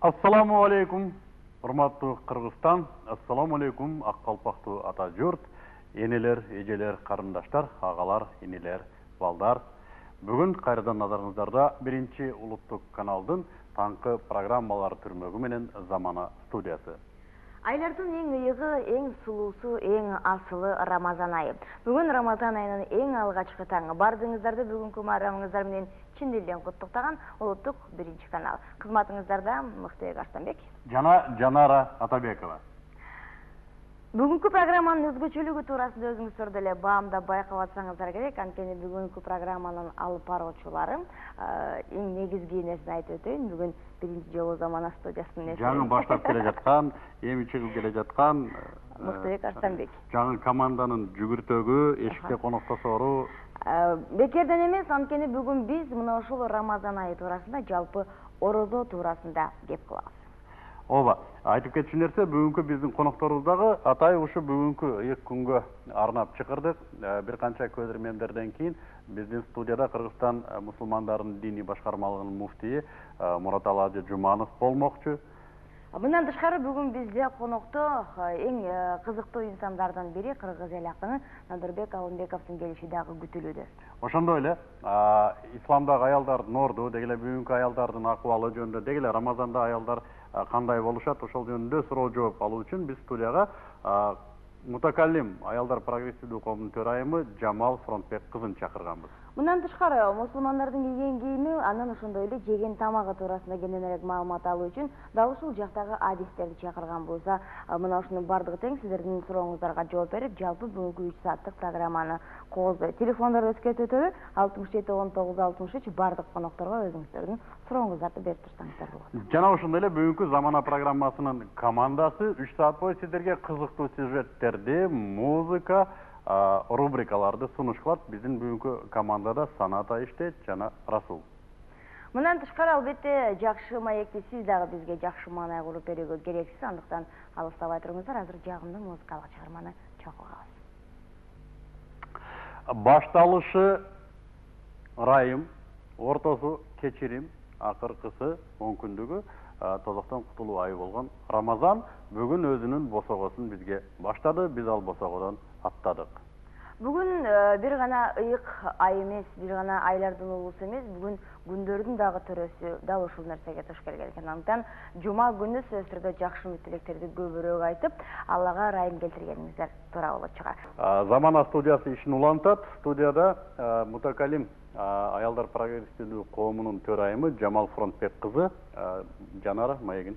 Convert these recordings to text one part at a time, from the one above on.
Ассаламу алейкум, урматтуу Кыргызстан. Ассаламу алейкум, ак калпактуу ата журт, энелер, эжелер, карындаштар, агалар, инилер, балдар. Бүгүн кайрадан назарыңыздарда биринчи улуттук каналдын таңкы программалар түрмөгү менен Замана студиясы. Айлардын эң ыйыгы, эң сулуусу, эң асылы Рамазан айы. Бүгүн Рамазан айынын эң алгачкы таңы. Бардыгыңыздарды бүгүнкү майрамыңыздар менен чын элден куттуктаган улуттук биринчи канал. Кызматыңыздарда Мыктыбек Арстанбек жана Жанара Атабекова. Бүгүнкү программанын өзгөчөлүгү туурасында өзүңүздөр деле баамда байкап атсаңыздар керек. Анткени бүгүнкү программанын алып баруучулары эң негизги нерсени айтып өтөйүн. Бүгүн биринчи жолу Замана студиясынын жаңы баштап келе жаткан, эми чыгып келе жаткан Мыктыбек Арстанбек. жаңы команданын жүгүртөгү, эшикте коноктосору. Бекерден эмес, анткени бүгүн биз мына ушул Рамазан айы туурасында, жалпы орозо туурасында кеп кылабыз. Ооба, айтып кетчү нерсе, бүгүнкү биздин конокторубуздагы атай ушу бүгүнкү ыйык күнгө арнап чакырдык. Бир канча көзөрмөндөрдөн кийин биздин студияда Кыргызстан мусулмандарынын диний башкармалыгынын муфтийи Мураталы Ажы Жуманов болмокчу. Мындан тышкары бүгүн бизде конокто эң кызыктуу инсандардын бири кыргыз эл акыны Надырбек Алымбековдун келиши дагы күтүлүүдө. Ошондой эле исламдагы аялдардын орду, деги эле бүгүнкү аялдардын акыбалы жөнүндө, деги эле Рамазанда аялдар кандай болушат, ошол жөнүндө суроо жооп алуу үчүн биз студияга мутакаллим аялдар прогрессивдүү коомдун төрайымы Жамал Фронтбек кызын чакырганбыз. Мындан тышкары мусулмандардын кийген кийими, анан ошондой эле жеген тамагы туурасында кененирээк маалымат алуу үчүн дал ушул жактагы адистерди чакырганбыз. Мына ушунун бардыгы тең сиздердин сурооңуздарга жооп берип, жалпы бүгүнкү 3 сааттык программаны кооздойт. Телефондорду эскертип өтөлү, 67-19-63 бардык конокторго өзүңүздөрдүн сурооңуздарды берип турсаңыздар болот. Жана ошондой эле бүгүнкү Замана программасынын командасы 3 саат бою сиздерге кызыктуу сюжеттерди, музыка, рубрикаларды сунуш кылат. Биздин бүгүнкү командада Саната иштейт жана Расул. Мындан тышкары албетте жакшы маекти сиз дагы бизге жакшы маанай куруп берүүгө керексиз. Андыктан алыстабай туруңуздар, азыр жагымдуу музыкалык чыгарманы чогулабыз. Башталышы ырайым, ортосу кечирим, акыркысы онкүндүгү тозоктон кутулуу айы болгон Рамазан бүгүн өзүнүн босогосун бизге баштады. Биз ал босогодон аттадык. Бүгүн бир гана ыйык ай эмес, бир гана айлардын улуусу эмес, бүгүн күндөрдүн дагы төрөсү дал ушул нерсеге туш келген экен. Андыктан жума күнү сөзсүз түрдө жакшы үмүт тилектерди көбүрөөк айтып, Аллага ырайым келтиргениңиздер туура болот чыгар. Замана студиясы ишин улантат. Студияда мутакалим аялдар прогрессивдүү коомунун төрайымы Жамал Фронтбек кызы Жанара маегин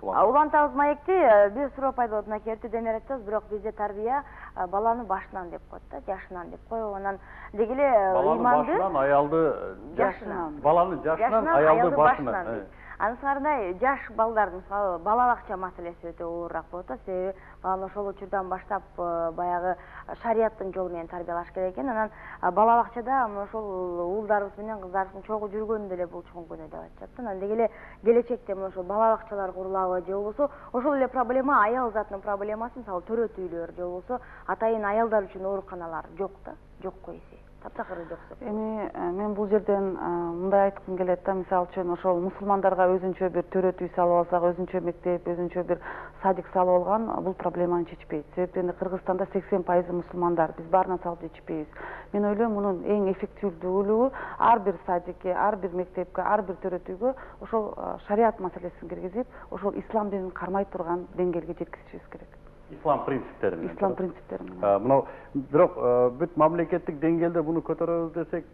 улантабыз маекти. Бир суроо пайда болот, мынакей демер айтабыз, бирок бизде тарбия баланы башынан деп коет да, жашынан деп коюп, анан деги эле ыйманды башынан, аялды жашынан, баланы жашынан, аялды башынан. Анысыңардай жаш балдардын, мисалы, бала бакча маселеси өтө оорураак болот да, себеби баланы ошол учурдан баштап баягы шарияттын жолу менен тарбиялаш керек экен. Анан бала бакчада ошол уулдарыбыз менен кыздарыбыздын чогуу жүргөнү деле бул чоң күнөө деп айтышат да. Анан деги эле келечекте мына ошол бала бакчалар курулабы же болбосо ошол эле проблема аял затынын проблемасы, мисалы төрөт үйлөр же болбосо атайын аялдар үчүн ооруканалар жок да, жок койсо. Таптакыр жок. Эми мен бул жерден мындай айткым келет да, мисалы үчүн ошол мусулмандарга өзүнчө бир төрөт үй салып алсак, өзүнчө мектеп, өзүнчө бир садик салып алган бул проблеманы чечпейт. Себеби Кыргызстанда 80% мусулмандар, биз баарына салып чечпейбиз. Мен ойлойм, мунун эң эффективдүүлүгү ар бир садикке, ар бир мектепке, ар бир төрөт үйгө ошол шарият маселесин киргизип, ошол ислам динин кармай турган деңгээлге жеткизишибиз керек. Ислам принциптери. Ислам принциптери. Мына бирок бүт мамлекеттик деңгээлде буну көтөрөбүз десек,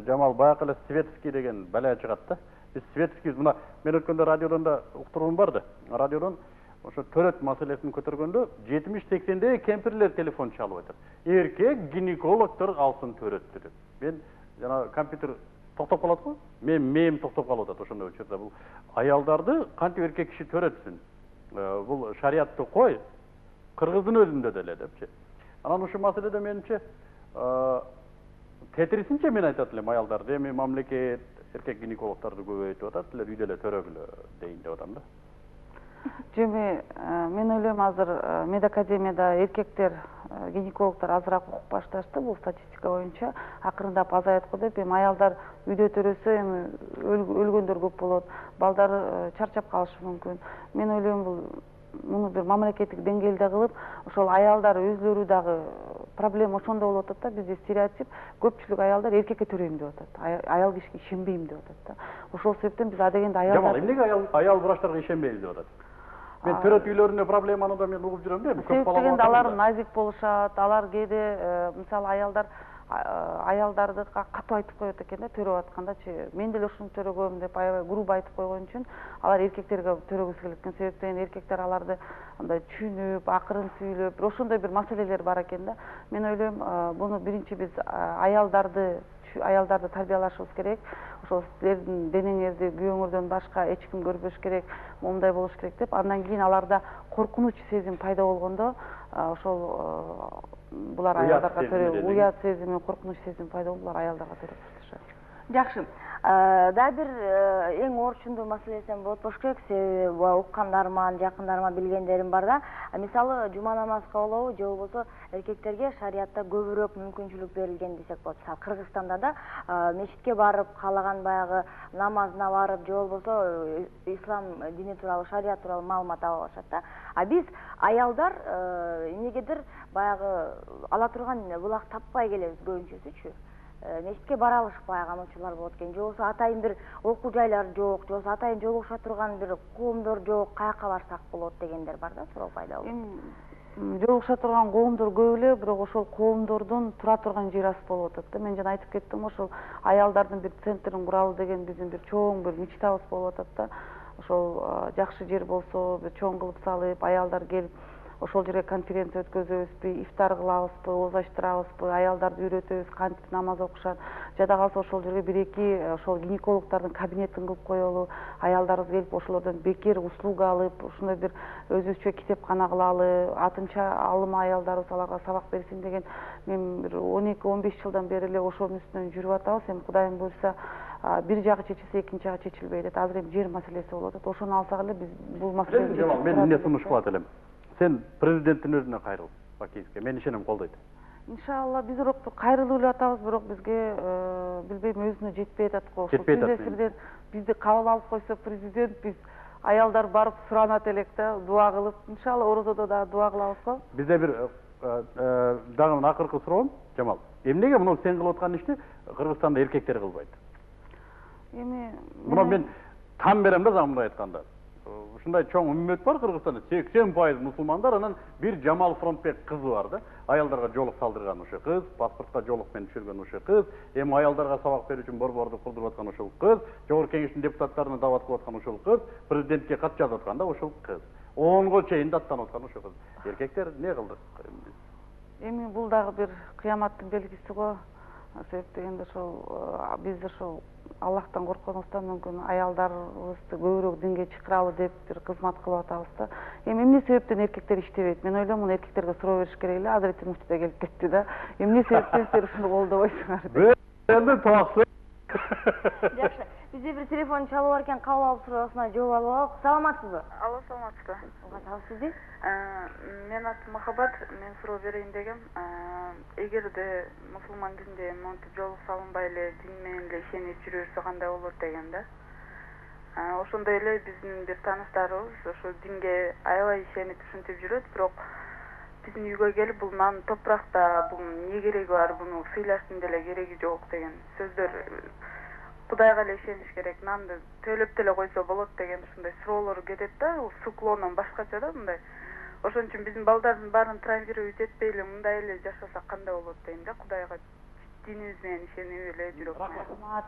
Жамал, баягы эле светский деген бала чыгат да. Биз светский, мына мен өткөндө радиодон да уктуруум барды. Радиодон ошо төрөт маселесин көтөргөндө 70-80деги кемпирлер телефон чалып айтат. Эркек гинекологдор алсын төрөттү деп. Мен жана компьютер токтоп калат го. Мен токтоп калып атат ошондой учурда. Бул аялдарды кантип эркек киши төрөтсүн? Бул шариятты кой, Кыргыздын өзүндө деле депчи. Анан ушул маселеде менимче тетирисинче мен айтат элем аялдарды, эми мамлекет эркек гинекологдорду көбөйтүп атат, силер үйдө эле төрөгүлө дейин деп атам да. Жеме мен ойлойм азыр медакадемияда эркектер гинекологдор азыраак укуп башташты, бул статистика боюнча акырындап азаят го деп. Эми аялдар үйдө төрөсө эми өлгөндөр көп болот, балдар чарчап калышы мүмкүн. Мен ойлойм муну бир мамлекеттик деңгээлде кылып, ошол аялдар өзлөрү дагы проблема ошондо болуп атат да, бизде стереотип көпчүлүк аялдар эркекке төрөйм деп атат, аял кишиге ишенбейм деп атат да. Ошол себептен биз адегенде аялдар. Жамал, эмнеге аял врачтарга ишенбейбиз деп атат? Мен төрөт үйлөрүнө проблеманы да мен угуп жүрөм да. Себеп дегенде алар назик болушат, алар кээде мисалы аялдарды катуу айтып коет экен да, төрөп аткандачы. Мен деле ушуну төрөгөм деп аябай грубо айтып койгон үчүн алар эркектерге төрөгүсү келет экен. Себептен эркектер аларды андай түшүнүп, акырын сүйлөп, ошондой бир маселелер бар экен да. Мен ойлойм, буну биринчи биз аялдарды тарбиялашыбыз керек. Ошол силердин денеңерди күйөөңөрдөн башка эч ким көрбөш керек, момундай болуш керек деп. Андан кийин аларда коркунуч сезим пайда болгондо, ошол булар аялдарга төрөп, уят сезими, коркунуч сезим пайда болуп, булар аялдарга төрөп башташат. Жакшы. Дагы бир эң орчундуу маселесин болот болуш керек, себеби уккандарыма, жакындарыма билгендерим бар да. Мисалы жума намаз кылуулу же болбосо эркектерге шариатта көбүрөөк мүмкүнчүлүк берилген десек болот. Мисалы Кыргызстанда да мечитке барып, каалаган баягы намазына барып, же болбосо ислам дини тууралуу, шариат тууралуу маалымат ала алышат да. А биз аялдар эмнегедир баягы ала турган булак таппай келебиз көбүнчөсүчү. Мечитке бара алышпай камылчулар болот экен, же болбосо атайын бир окуу жайлар жок, же болбосо атайын жолугуша турган бир коомдор жок, каяка барсак болот дегендер бар да, суроо пайда болот. Жолугуша турган коомдор көп эле, бирок ошол коомдордун тура турган жери аз болуп атат да. Мен жана айтып кеттим, ошол аялдардын бир центрин куралы деген биздин бир чоң бир мечтабыз болуп атат да. Ошол жакшы жер болсо, бир чоң кылып салып, аялдар келип ошол жерге конференция өткөзөбүзбү, ифтар кылабызбы, оз ачтырабызбы, аялдарды үйрөтөбүз кантип намаз окушат. Жада калса ошол жерге бир-эки ошол гинекологдордун кабинетин кылып коелу, аялдарыбыз келип ошолордон бекер услуга алып, ушундай бир өзүбүзчө китепкана кылалы, артынча алыма аялдарыбыз аларга сабак берсин деген. Мен бир 12-15 жылдан бери эле ошонун үстүнөн жүрүп атабыз. Эми Кудайым буйрса бир жагы чечилсе экинчи жагы чечилбей атат. Азыр эми жер маселеси болуп атат. Ошону алсак эле биз бул маселени чечип. Мен эмне сунуш кылат элем? Сен президенттин өзүнө кайрыл, Бакиевке. Мен ишенем колдойт. Иншалла биз кайрылып эле атабыз, бирок бизге билбейм өзүнө жетпей атат го. Президент бизди кабыл алып койсо президент, биз аялдар барып суранат элек да, дуа кылып. Иншалла орозодо да дуа кылабыз го. Бизде бир дагы акыркы суроом, Жамал. Эмнеге муну сен кылып аткан ишти Кыргызстанда эркектер кылбайт? Эми муну мен там берем да, мындай айтканда. Ушундай чоң үммөт бар Кыргызстанда, 80% мусулмандар, анан бир Жамал Фронтбек кызы бар да. Аялдарга жолук салдырган ошо кыз, паспортко жолук менен түшүргөн ошо кыз, эми аялдарга сабак берүү үчүн борборду курдуруп аткан ошол кыз, жогорку кеңештин депутаттарына дават кылып аткан ошол кыз, президентке кат жазып аткан да ошол кыз. 10го чейин даттанып аткан ошол кыз. Эркектер эмне кылдык? Эми бул дагы бир кыяматтын белгиси го. Себеп дегенде ошол биз ошол Аллахтан коркконубуздан мүмкүн аялдарыбызды көбүрөөк динге чакыралы деп бир кызмат кылып атабыз да. Эми эмне себептен эркектер иштебейт? Мен ойлойм, муну эркектерге суроо бериш керек эле. Азирети муфти да келип кетти да. Эмне себептен силер ушуну колдобойсуңар деп. Эми таксы. Жакшы. Бизде бир телефон чалып бар экен, кабыл алып суроосуна жооп алып алып. Саламатсызбы? Алло, саламатсызбы? Сизди? Мен атым Махаббат, мен суроо берейин дегем. Эгерде мусулман динде монтип жолук салынбай эле дин менен эле ишенип жүрөрсө кандай болот деген да. Ошондой эле биздин бир тааныштарыбыз ошо динге аябай ишенип ушинтип жүрөт, бирок биздин үйгө келип бул нан топуракта бунун эмне кереги бар, буну сыйлаштын деле кереги жок деген сөздөр, Кудайга эле ишениш керек, нанды төлөп деле койсо болот деген ушундай суроолор кетет да, с уклоном башкача да мындай. Ошон үчүн биздин балдардын баарын травмировать этпей эле мындай эле жашасак кандай болот дейм да, Кудайга динибиз менен ишенип эле жүрөк. Рахмат.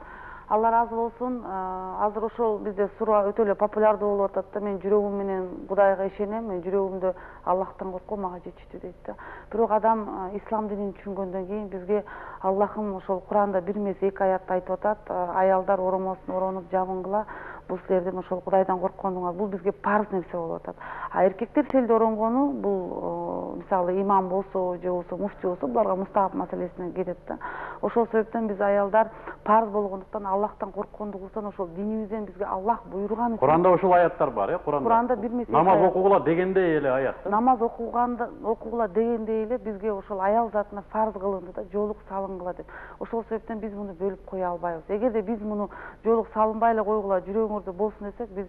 Алла разы болсун. Азыр ошол бизде суроо өтө эле популярдуу болуп атат да. Мен жүрөгүм менен Кудайга ишенем, мен жүрөгүмдө Аллахтан корком, мага жетиштүү дейт да. Бирок адам ислам динин түшүнгөндөн кийин бизге Аллахым ошол Куранда бир эмес 2 аятта айтып атат. Аялдар оромосун оронуп жабынгыла. бул силердин ошол Кудайдан коркконуңар, бул бизге парз нерсе болуп атат. А эркектер селде оронгону бул мисалы имам болсо же болбосо муфти болсо буларга мустахап маселесине кетет да. Ошол себептен биз аялдар парз болгондуктан Аллахтан корккондугубуздан ошол динибизден бизге Аллах буйруган үчүн. Куранда ушул аяттар бар, Куранда бир нече намаз окугула дегендей эле аят. Намаз окугула дегендей эле бизге ошол аял затына фарз кылынды да, жоолук салынгыла деп. Ошол себептен биз муну бөлүп кое албайбыз. Эгерде биз муну жоолук салынбай эле койгула жүрөгүңөрдө болсун десек, биз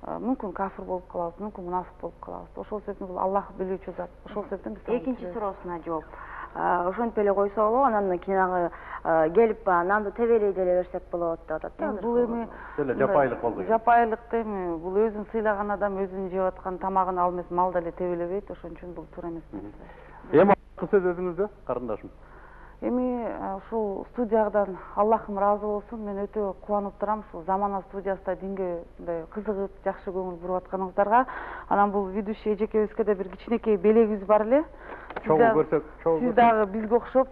мүмкүн кафир болуп калабыз, мүмкүн мунафык болуп калабыз. Ошол себептен бул Аллах билүүчү зат. Ошол себептен биз экинчи суроосуна жооп ошентип эле койсо болобу, анан кийин келип нанды тебелей деле берсек болот деп атат. Бул эми жапайылык болду. Жапайылык эми бул өзүн сыйлаган адам өзүнүн жеп аткан тамагын ал эмес мал деле тебелебейт, ошон үчүн бул туура эмес. Эми сөз өзүңүздө, карындашым. Эми ушул студиядан Аллахым ыраазы болсун, мен өтө кубанып турам ушул Замана студиясында динге мындай кызыгып, жакшы көңүл буруп атканыңыздарга. Анан бул ведущий эжекебизге да бир кичинекей белегибиз бар эле. Чогуу көрсөк, Сиз дагы бизге окшоп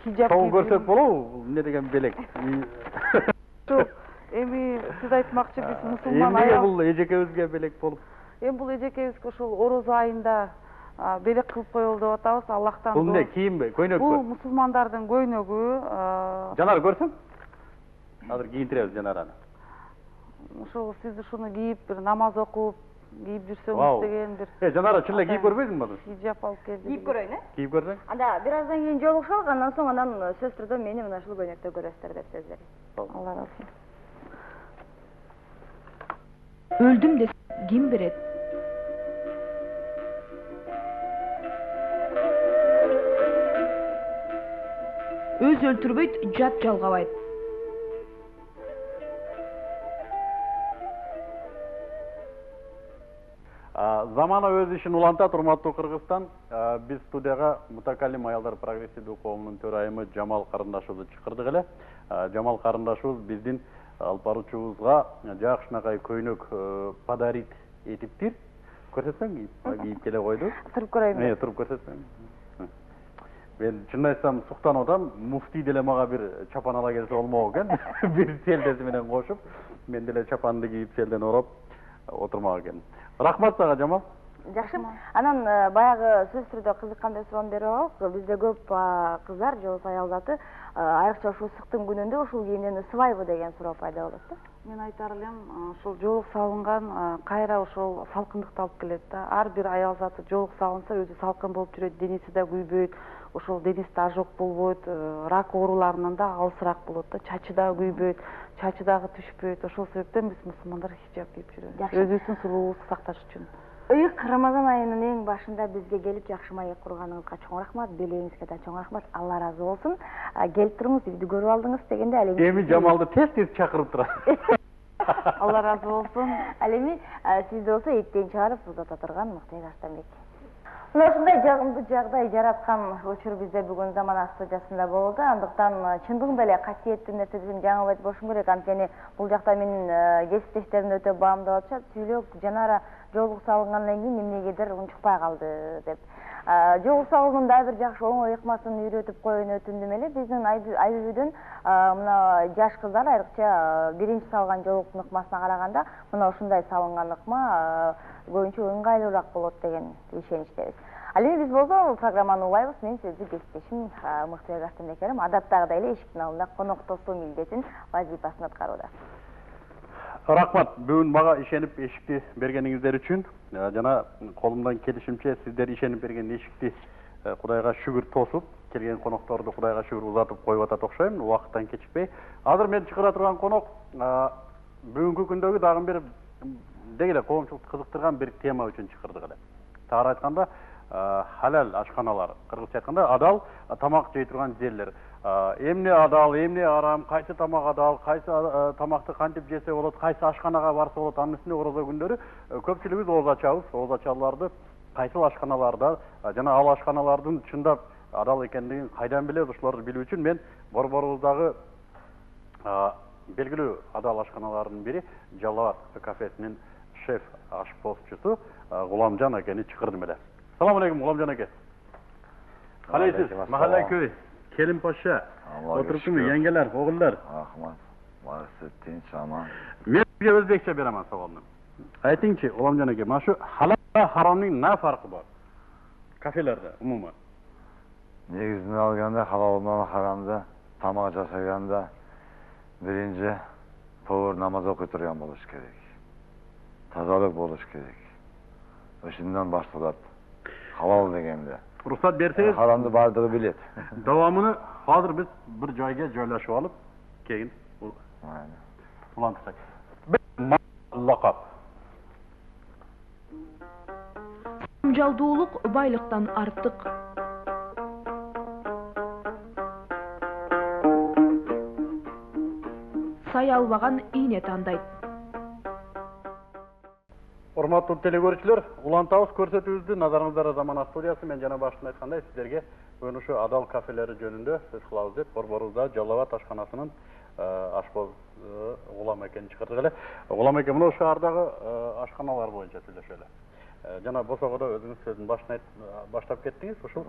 хиджаб кийип көрсөк болобу? Эмне деген белек? Эми сиз айтмакчы биз мусулман аял. Эмне бул эжекебизге белек болуп? Эми бул эжекебизге ошол орозо айында белек кылып коелу деп атабыз. Аллахтан. Бул эмне, кийимби, көйнөкпү? Бул мусулмандардын көйнөгү. Жанар көрсөң? Азыр кийинтиребиз Жанараны. Ошол сиз ушуну кийип бир намаз окуп кийип жүрсөңүз деген бир. Жанара чын эле кийип көрбөйсүңбү азыр? Хиджаб алып келди. Кийип көрөйүн, Кийип көрсөң? Анда бир аздан кийин жолугушалык, андан соң сөз түрдө мени мына ушул көйнөктө көрөсүздөр деп сөз берейин. Алла разы болсун. Öldüm de kim biret? Öz öldürбөйт, жат жалгабайт. Замана өз ишин улантат, урматтуу Кыргызстан. Биз студияга Мутакаллим аялдар прогрессивдүү коомунун төрайымы Жамал Карындашыбызды чакырдык эле. Жамал Карындашыбыз биздин алып баруучубузга жакшынакай көйнөк подарит этиптир. Көрсөтсөң, кийип келе койду. Туруп көрөйүнбү? Туруп көрсөтсөң. Мен чын айтсам суктанып атам, муфтий деле мага бир чапан ала келсе болмок экен. Бир селдеси менен кошуп, мен деле чапанды кийип селден ороп отурмак экенмин. Рахмат сага, Жамал. Жакшы. Анан баягы сөз түрдө кызыккандай суроону берип алып, бизде көп кыздар же болбосо аял заты айрыкча ушул ысыктын күнүндө ушул кийимден ысыбайбы деген суроо пайда болот да. Мен айтар элем, ушул жоолук салынган кайра ошол салкындыкты алып келет да. Ар бир аял заты жоолук салынса өзү салкын болуп жүрөт, денеси да күйбөйт, ошол денесинде ожог болбойт, рак ооруларынан да алысыраак болот да, чачы да күйбөйт, чачы дагы түшпөйт. Ошол себептен биз мусулмандар хиджаб кийип жүрөбүз. Өзүбүздүн сулуубузду сакташ үчүн. Ыйык Рамазан айынын эң башында бизге келип жакшы маек курганыңызга чоң рахмат, белегиңизге да чоң рахмат. Алла разы болсун. Келип туруңуз, бизди көрүп алдыңыз дегенде ал эми Жамалды тез чакырып турат. Алла разы болсун. Ал эми сизди болсо эттен чыгарып узата турган Мыктай Таштанбек. Мына ушундай жагымдуу жагдай жараткан учур бизде бүгүн Замана студиясында болду. Андыктан чындыгында эле касиеттүү нерседен жаңылбайт болушум керек. Анткени бул жакта менин кесиптештерим өтө баамдап атышат. Сүйлөк Жанара жоолук салынгандан кийин эмнегедир унчукпай калды деп. Жоолук салуунун дагы бир жакшы оңой ыкмасын үйрөтүп коюуну өтүндүм эле. Биздин Айбүбүдөн мына жаш кыздар айрыкча биринчи салган жоолуктун ыкмасына караганда мына ушундай салынган ыкма көбүнчө ыңгайлуураак болот деген ишеничтебиз. Ал эми биз болсо программаны улайбыз. Мен сөздү кесиптешим Мыктай Таштанбек берем. Адаттагыдай эле эшиктин алдында конок тосуу милдетин вазифасын аткарууда. Рахмат, бүгүн мага ишенип эшикти бергениңиздер үчүн жана колумдан келишимче сиздер ишенип берген эшикти Кудайга шүгүр тосуп, келген конокторду Кудайга шүгүр узатып коюп атат окшойм, убакыттан кечикпей. Азыр мен чыгара турган конок бүгүнкү күндөгү дагы бир деги эле коомчулукту кызыктырган бир тема үчүн чакырдык эле. Тагыраак айтканда, халал ашканалар, кыргызча айтканда адал тамак жей турган жерлер. Эмне адал, эмне арам, кайсы тамак адал, кайсы тамакты кантип жесе болот, кайсы ашканага барса болот, анын үстүнө орозо күндөрү көпчүлүгүбүз ооз ачабыз. Ооз ачаларды кайсы ашканаларда жана ал ашканалардын чындап адал экендигин кайдан билебиз? Ошолорду билүү үчүн мен борборубуздагы белгилүү адал ашканалардын бири Жалал Абад кафесинин шеф ашпозчусу Гуламжан акени чакырдым эле. Салам алейкум, Гуламжан аке. Калайсыз? Махалла көй, Келин Паша. Отуруптуңбу, жеңгелер, оголдор? Рахмат. Barысы tinch, aman. Men sizga o'zbekcha beraman savolni. Aytingchi, Olamjon aka, mana shu halol va haromning nima farqi bor? Kafelarda umuman. Negizini olganda halol bilan haromda tamoq jasaganda birinchi povur namoz o'qiy turgan bo'lish kerak. Tozalik bo'lish kerak. O'shandan boshlanadi. Halol deganda. Ruxsat bersangiz, haromni bardig'i biladi. Davomini hozir biz bir joyga joylashib olib, keyin Mayli. ulantirsak. Laqab. Самжалдуулук байлыктан артык. Сай албаган ийне тандайт. Урматтуу телекөрүүчүлөр, улантабыз көрсөтүүбүздү назарыңыздарга Замана студиясы мен жана башында айткандай сиздерге бүгүн ушу адал кафелери жөнүндө сөз кылабыз деп борборубузда Жалал-Абад ашканасынын ашпоз Улам экени чыгардык эле. Улам эке, мына ошол ардагы ашканалар боюнча сүйлөшөлү. Жана босогодо өзүңүз сөздүн баштап кеттиңиз. Ушул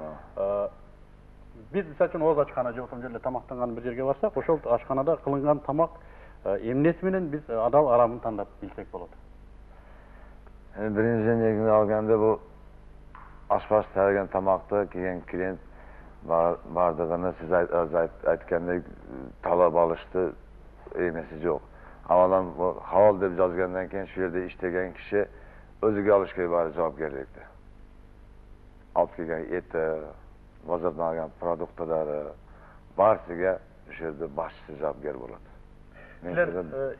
биз мисалы үчүн ооз ачкана же ошол жерде тамактанган бир жерге барсак, ошол ашканада кылынган тамак эмнеси менен биз адал арамын тандап билсек болот. Birinci negizini alganda bu aşpaz tayyorlagan tamoqni keyin klient bardığını siz aytgandek talab olishdi emasi yo'q. Avvalan bu halol deb yozgandan keyin shu yerda ishlagan kishi o'ziga olishga bari javobgarlikda. Olib kelgan eti, bozordan olgan produktlari barisiga shu yerda boshchi javobgar bo'ladi. Sizlar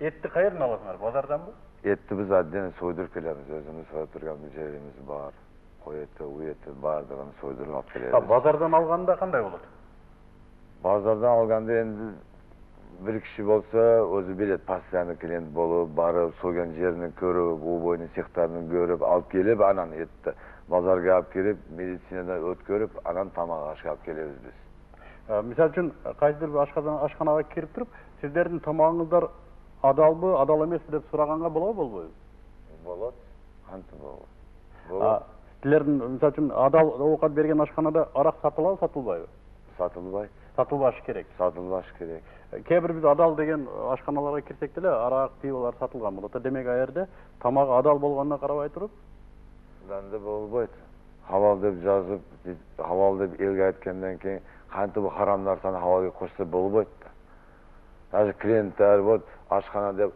etni qayerdan olasizlar? Bozordanmi? Etni biz adden so'ydirib kelamiz, o'zimiz so'yib turgan bir yerimiz bor. Qo'y eti, u eti barlig'ini so'ydirib olib kelamiz. Bozordan olganda qanday bo'ladi? Bozordan olganda endi bir kishi bo'lsa, o'zi bilet passiyani klient bo'lib, borib, so'ygan yerini ko'rib, u bo'yni sextarini ko'rib, olib kelib, anan etni bozorga olib kelib, meditsinadan o'tkazib, anan tamoq ashga olib kelamiz biz. Misal uchun, qaysidir bir ashxonaga kirib turib, sizlarning tomog'ingizlar adalmı, adal emasmi deb so'raganga bo'ladimi, bo'lmaydi? Bo'ladi. Qancha bo'ladi? Sizlarning misal uchun adal ovqat bergan ashxonada aroq sotiladi, sotilmaydi? Sotilmaydi. Sotilbashi kerak. Sotilbashi kerak. Кейбір biz adal деген ашханаларға кірсек деле, арақ, пиволар сатылған болады. Демек айерде тамақ адал болғанына қарабай тұрып? Бәнде болбайды. Halal deb жазып, halal deb elga aytgandan keyin qancha bu harom narsani havolga qo'shsa bo'lmaydi. Hozir klientlar bor, ashxona deb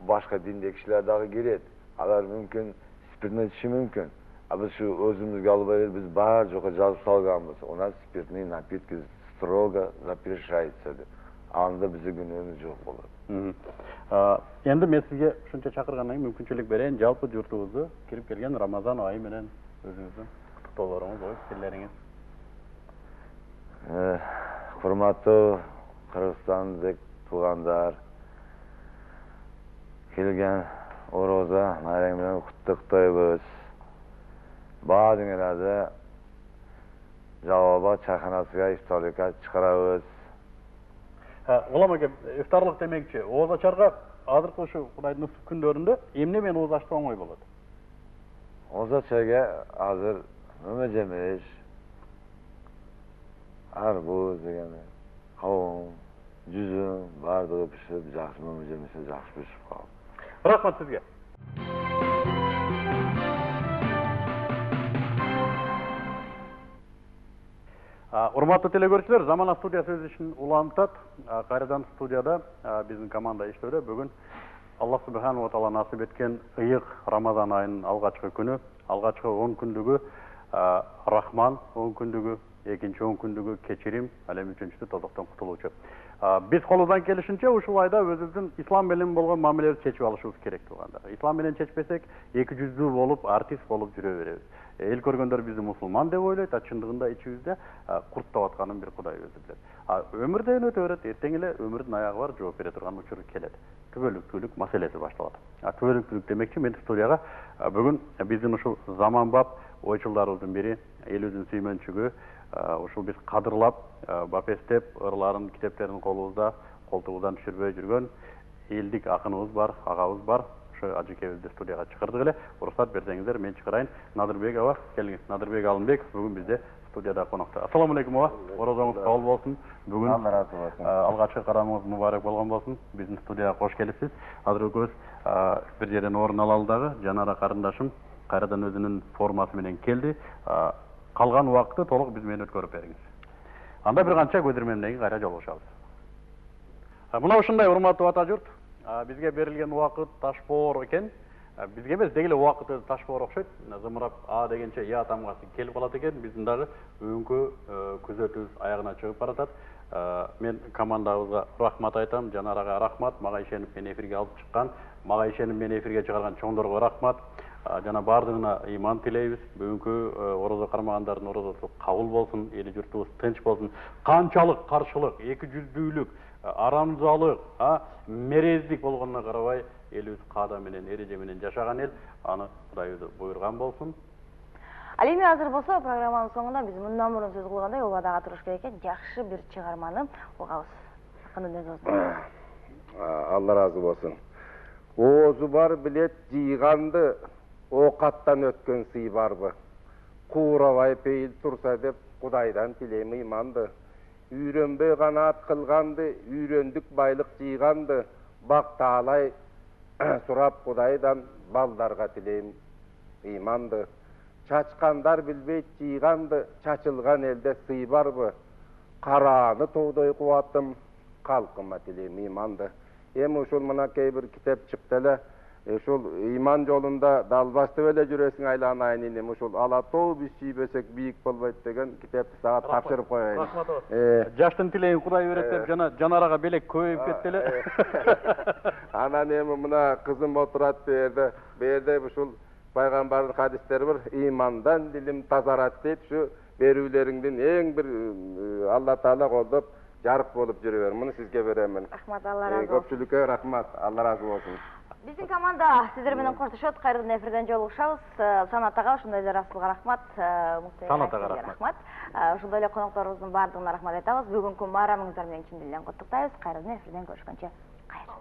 boshqa dindagi kishilar dahi keladi. Ular mumkin spirtni ichishi mumkin. Biz shu o'zimizga olib berib, biz bar joyga yozib solganmiz. Ular spirtni напитки strogo запрещается deb. Anda bize günümüz yo'q bo'ladi. Endi men sizga shuncha chaqirgandan keyin mumkinchilik berayin, jalpi yurtimizga kirib kelgan Ramazon oyi bilan o'zingizning qutlug'laringiz bo'yicha fikrlaringiz. Hurmatli Qirg'izistondagi tug'anlar kelgan O'roza bayram bilan qutlug'laymiz. Ba'zilarda Жалал-Абад çayxonasiga iftorlikka chiqaramiz. Ulam aka, iftorlik demakchi, o'z acharga hozirgi shu Xudoyning kunlarida emne men o'z achta o'ng'ay bo'ladi. O'z acharga hozir nima jemish, arbuz degani, qovun, juzum, bardig'i pishib, yaxshi nima jemisa yaxshi pishib qoldi. Rahmat sizga. Урматтуу телекөрүүчүлөр, Замана студиясы өз ишин улантат. Кайрадан студияда биздин команда иштөөдө. Бүгүн Аллах субханаху ва таала насип эткен ыйык Рамазан айынын алгачкы күнү, алгачкы 10 күндүгү Рахман, 10 күндүгү, экинчи 10 күндүгү кечирим, ал эми үчүнчүсү тозоктон кутулуучу. Биз колубуздан келишинче ушул айда өзүбүздүн ислам менен болгон мамилелерди чечип алышыбыз керек туугандар. Ислам менен чечпесек, эки жүздүү болуп, артист болуп жүрө беребиз. Эл көргөндөр бизди мусулман деп ойлойт, а чындыгында ичибизде курттап атканын бир Кудай өзү билет. Өмүрдөн өтө берет, эртең эле өмүрдүн аягы бар, жооп бере турган учур келет. Түбөлүктүүлүк маселеси башталат. Түбөлүктүүлүк демекчи, мен студияга бүгүн биздин ушул заманбап ойчулдарыбыздын бири, элибиздин сүймөнчүгү, ушул биз кадырлап, бапестеп, ырларын, китептерин колубузда, колтугубуздан түшүрбөй жүргөн элдик акыныбыз бар, агабыз бар. Ошо ажекебизди студияга чакырдык эле. Уруксат берсеңиздер, мен чыгарайын. Надырбек аба, келиңиз. Надырбек Алымбек бүгүн бизде студияда конокто. Ассаламу алейкум ага. Орозоңуз кабыл болсун. Бүгүн Allah razı olsun. алгачкы карамыңыз мубарак болгон болсун. Биздин студияга кош келипсиз. Азыр экөөбүз бир жерден орун алалы дагы. Жанара карындашым кайрадан өзүнүн формасы менен келди. Калган убакытты толук биз менен өткөрүп бериңиз. Анда бир канча көдүрмөмдөн кийин кайра жолугушабыз. Мына ушундай урматтуу ата журт, бизге берилген убакыт ташбоор экен. Бизге эмес, деги эле убакыт өзү ташбоор окшойт. Зымырап дегенче я тамгасы келип калат экен. Биздин дагы бүгүнкү күзөтүүбүз аягына чыгып баратат. Мен командабызга рахмат айтам, Жанарага рахмат, мага ишенип мени эфирге алып чыккан, мага ишенип мени эфирге чыгарган чоңдорго рахмат. Жана бардыгына ыйман тилейбиз. Бүгүнкү орозо кармагандардын орозосу кабыл болсун, эли журтубуз тынч болсун. Канчалык каршылык, эки жүздүүлүк, арамзалык, мерездик болгонуна карабай, элибиз каада менен, эреже менен жашаган эл, аны Кудай өзү буйруган болсун. Ал эми азыр болсо программанын соңунда биз мындан мурун сөз кылгандай убадага туруш керек экен. Жакшы бир чыгарманы угабыз. Акындын өзү болсун. Allah razı olsun. Oğuzu var bilet jıygandı, okattan ötken sıy barby. Kuğravay peyil tursa dep Kudaydan tileyim imandı. Ürenbey kanaat kılgandı, ürendik baylık jıygandı. Bak taalay surap Kudaydan baldarga tileyim imandı. Çaçkandar bilbeyt jıygandı, çaçılgan elde sıy barby. Karağını toğday kuvattım, kalkıma tileyim imandı. Hem uşul mına keybir kitap çıktı ele, uşul iman yolunda dalbastı öyle jüresin aylanayın inem, uşul alatoğu biz çiğbesek büyük bolbayt degen kitapты sağa tapşırıp koyayın. Rahmat olsun. Жаштын тилейин Кудай берет деп жана Жанарага белек көбөйүп кетти эле. Anan emi mına kızım oturat berde uşul Peygamberin hadisleri var, imandan dilim tazarat deyip şu berүүлeriңдин эң bir Allah Taala koldup жарык болуп жүрүбөр. Муну сизге берем мен. Рахмат, Алла разы болсун. Көпчүлүккө рахмат. Алла разы болсун. Биздин команда сиздер менен коштошот. Кайрадан эфирден жолугушабыз. Санат ага, ошондой эле Расулга рахмат. Санат ага рахмат. Ошондой эле конокторубуздун баардыгына рахмат айтабыз. Бүгүнкү майрамыңыздар менен чын дилден куттуктайбыз. Кайрадан эфирден көрүшкөнчө кайра.